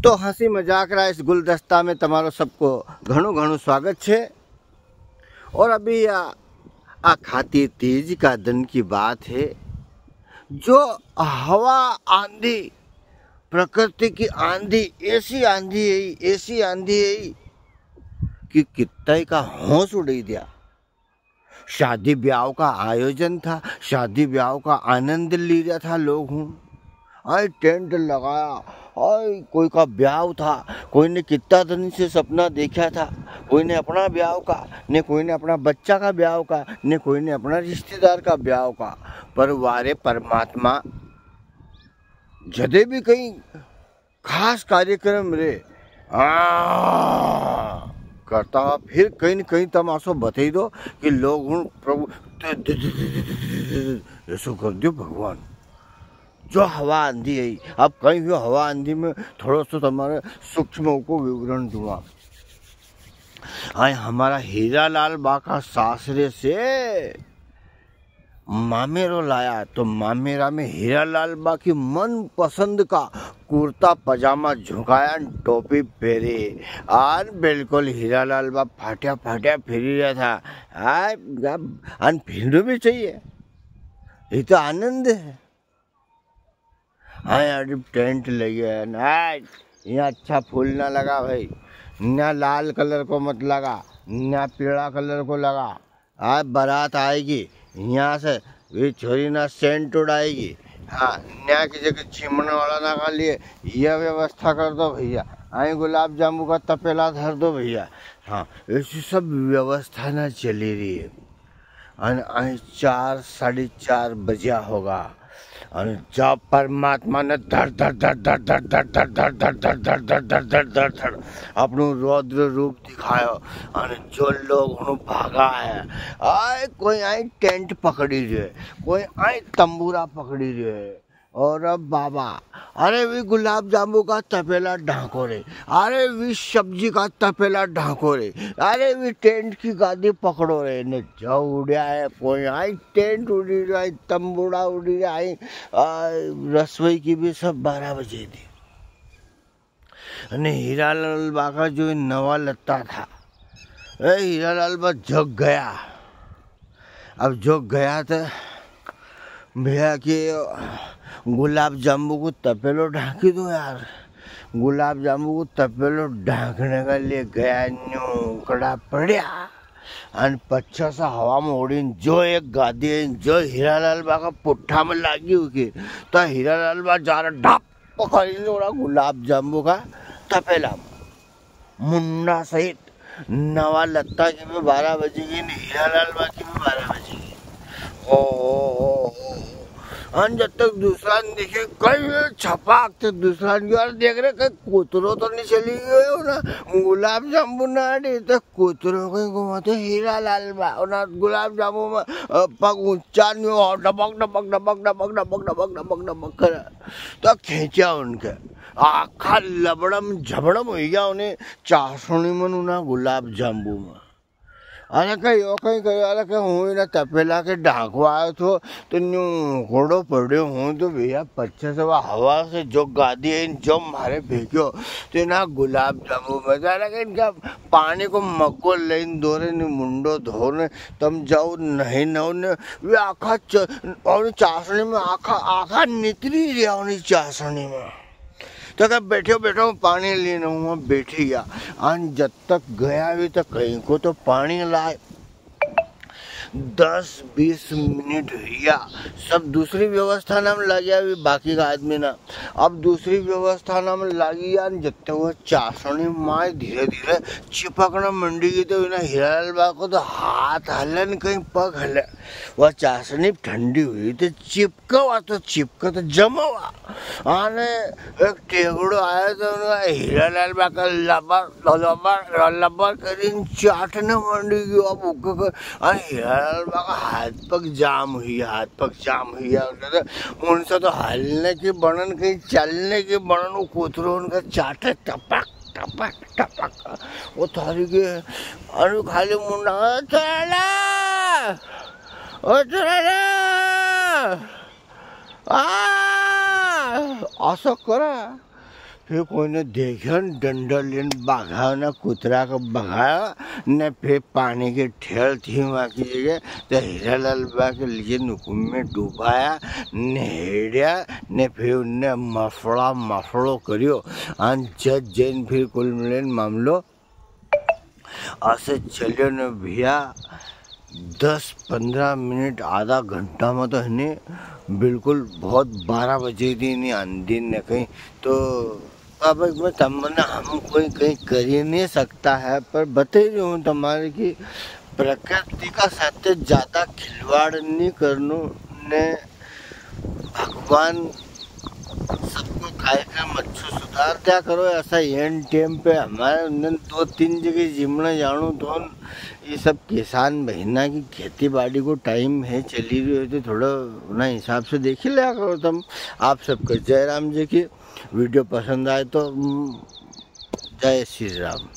तो हंसी मजाक रा इस गुलदस्ता में तमारो सबको घणु घणु स्वागत है। और अभी आ खाती तीज का दिन की बात है। जो हवा आंधी, प्रकृति की आंधी, ऐसी आंधी है कि कितने का होश उड़ी दिया। शादी ब्याह का आयोजन था, शादी ब्याह का आनंद ले रहा था लोग हूँ। आई टेंट लगाया, आई कोई का ब्याह था, कोई ने कितना दिन से सपना देखा था, कोई ने अपना ब्याह का, ने कोई ने अपना बच्चा का ब्याह का, ने कोई ने अपना रिश्तेदार का ब्याह का। पर वारे परमात्मा जदे भी कहीं खास कार्यक्रम रे करता, फिर कहीं न कहीं तमाशो बता दो कि लोग प्रभु ऐसो कर दो भगवान। जो हवा आंधी है, अब कहीं भी हवा आंधी में थोड़ा सा तुम्हारे सूक्ष्म को विवरण दूंगा। आए हमारा हीरा लाल बा का सासरे से मामेरो लाया, तो मामेरा में हीरा लाल बा की मन पसंद का कुर्ता पजामा झुकाया, टोपी पहरे और बिल्कुल हीरा लाल बा फाटिया फाटिया फिर रहा था। फिर भी चाहिए, ये तो आनंद है। हाँ यार, टेंट लगे है ना, यहाँ अच्छा फूल ना लगा भाई, ना लाल कलर को मत लगा, ना पीला कलर को लगा। आज बारात आएगी यहाँ से, वे छोरी ना सेंट उड़ाएगी। हाँ, न्या की जगह चिमने वाला ना खा लिए, यह व्यवस्था कर दो भैया। आई गुलाब जामुन का तपेला धर दो भैया। हाँ, ऐसी सब व्यवस्था ना चली रही है। आई 4 साढ़े 4 बजा होगा, और जब परमात्मा ने धड़ धड़ धड़ धड़ धड़ धड़ धड़ धड़ धड़ धड़ धड़ धड़ धड़ धड़ धड़ धड़ अपनो रौद्र रूप दिखायो, और जो लोग भागा है। आए कोई आई टेंट पकड़ी रहे, कोई आई तंबूरा पकड़ी रहे। और अब बाबा, अरे भी गुलाब जामुन का तपेला ढांको रे, अरे भी सब्जी का तपेला ढांको रे, अरे भी टेंट की गादी पकड़ो रे। ने जो उड़ा है, कोई आई टेंट उड़ी रहा है, तंबूड़ा उड़ी रहा है। रसोई की भी सब 12 बजे थी। अने हीरालाल बा का जो नवा लत्ता था, हीरालाल बा जग गया। अब जो गया था भैया कि गुलाब जामुन को तपेलो ढांकी दो यार। गुलाब जामुन को तपेलो ढांकने का लिए गया, न्यूकड़ा पड़ा और पच्छा सा हवा में उड़ी। जो एक गादी है, जो हीरालाल बा का पुट्ठा में लागी हुई, तो हीरालाल बा जा रहा ढाप पकड़ उड़ा गुलाब जामुन का तपेला, मुन्ना सहित। नवा लत्ता की भी 12 बजेगी, हीरालाल बा की भी 12 बजेगी। जब तक दूसरा देखे कहीं छपाक, तो दूसरा देख रहे कहीं कुतरो तो नहीं चली गए हो ना। गुलाब जामुन ना आड़े तो कुतरो कहीं घुमाते हीरा लाल बा ना। गुलाब जामुन में पग ऊंचा नहीं हो, डबक डबक डबक डबक डबक डबक डबक डबक कर तो खींचा उनके आखा लबड़म झबड़म हो गया उन्हें चाशनी में ना गुलाब जामुन में। अरे कहीं अरे कहीं हूँ ना तपेला के ढांको आयो तो न्यू घोड़ो पड़ो हूँ। तो भैया 25 हवा से जो गादी है जो मारे फेंक्यो, तो ना गुलाब जामुन मजा लगे। इनका पानी को मग्गो लेन दोरे ने मुंडो धोने, तुम जाओ नहीं न वे आखा और चाशनी में आखा नितरी रहा उन्हें चाशनी में। तो क्या बैठो बैठो पानी लेना हुआ, बैठ गया। जब तक गया भी तो कहीं को तो पानी लाए 10-20 मिनट हुआ, सब दूसरी व्यवस्था नाम लग गया। अभी बाकी का आदमी ना अब दूसरी व्यवस्था नाम लगी यार। जब वो चाशनी माए धीरे धीरे चिपकना मंडी की, तो ना हीरालाल बा को तो हाथ हले न कहीं पग हले। वह चाशनी ठंडी हुई तो चिपका तो जमा हुआ। आने एक टेगड़ो आया तो हीरालाल बा का लबर करी चाटने मंडी की। अब हाथ पग जाम हुआ उनसे तो हलने की बनन, कहीं चलने की बनन। वो कुतरो उनका चाटे टपक टपक टपक। वो थारी के अनु खाली मुंडा चला असं करा फिर कोई ने देखा डंडा लेन बाघा न कुतरा का भगाया न फिर पानी की ठेल थी वहाँ की जगह तो हीरालाल बा के लिए नुकुम में डुबाया नहेड़िया ने फिर उनने मफड़ो करियो अन जज जैन फिर कुल मिलन मामलो ऐसे चलियो न भैया 10-15 मिनट आधा घंटा में तो है बिल्कुल बहुत 12 बजे थी नहीं आंधी न कहीं तो अब मैं तमन्ना हम कोई कहीं कर ही नहीं सकता है पर बता रही हूँ तुम्हारे की प्रकृति का साथ ज़्यादा खिलवाड़ नहीं करनो ने भगवान सबको कार्यक्रम अच्छो सुधार दिया करो ऐसा एंड टाइम पे हमारे 2-3 जगह जिमना जानू तो ये सब किसान बहना की खेती बाड़ी को टाइम है चली रही हो तो थोड़ा ना हिसाब से देख ही लिया करो तुम। आप सबको जय राम जी की वीडियो पसंद आए तो जय श्री राम।